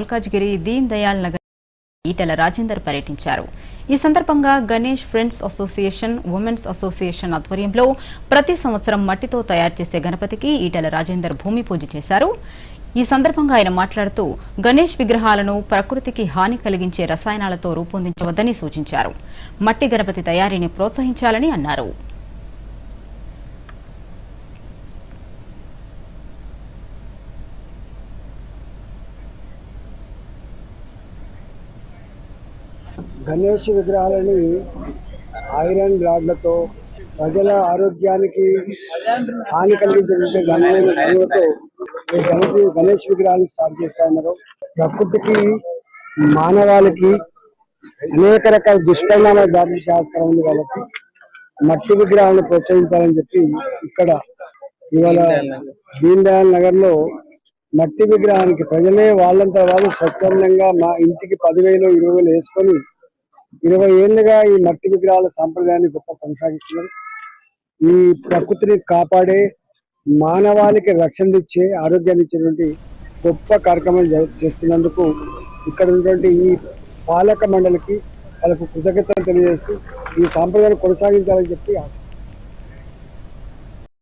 మల్కాజ్గిరి దీన్ దయాల్ నగర్ ఈటెల రాజేందర్ పర్యటించారు. ఈ సందర్భంగా Ganesh friends association, women's association ఆధ్వర్యంలో ప్రతి సంవత్సరం మట్టితో తయారు చేసే గణపతికి ఈటెల రాజేందర్ భూమి పూజ చేశారు. ఈ సందర్భంగా ఆయన మాట్లాడుతూ గణేష్ విగ్రహాలను ప్రకృతికి హాని కలిగించే రసాయనాలతో రూపొందించవద్దని సూచించారు. మట్టి గణపతి తయారీని ప్రోత్సహించాలని అన్నారు. గణేష్ విగ్రహాలని ఐరన్ రాడ్లతో ప్రజల ఆరోగ్యానికి హాని కలిగించేటువంటి గణనతో గణేష్ విగ్రహాలను స్టార్ట్ చేస్తా ఉన్నారు. ప్రకృతికి మానవాళికి అనేక రకాల దుష్పరిణామాలు దాటించే ఆస్కారం ఉంది కాబట్టి మట్టి విగ్రహాలను ప్రోత్సహించాలని చెప్పి ఇక్కడ ఇవాళ దీన్ దయాల్ నగర్ లో మట్టి విగ్రహానికి ప్రజలే వాళ్ళంతా వాళ్ళు స్వచ్ఛందంగా మా ఇంటికి 10,000, 20,000 వేసుకొని 20 ఏళ్లుగా ఈ మట్టి విగ్రహాల సాంప్రదాయాన్ని గొప్ప కొనసాగిస్తున్నారు. ఈ ప్రకృతిని కాపాడే, మానవాళికి రక్షణ ఇచ్చే, ఆరోగ్యాన్ని ఇచ్చేటువంటి గొప్ప కార్యక్రమాలు చేస్తున్నందుకు ఇక్కడ ఉన్నటువంటి ఈ పాలక మండలికి వాళ్ళకు కృతజ్ఞతలు తెలియజేస్తూ ఈ సాంప్రదాయాన్ని కొనసాగించాలని చెప్పి ఆశిస్తున్నాను.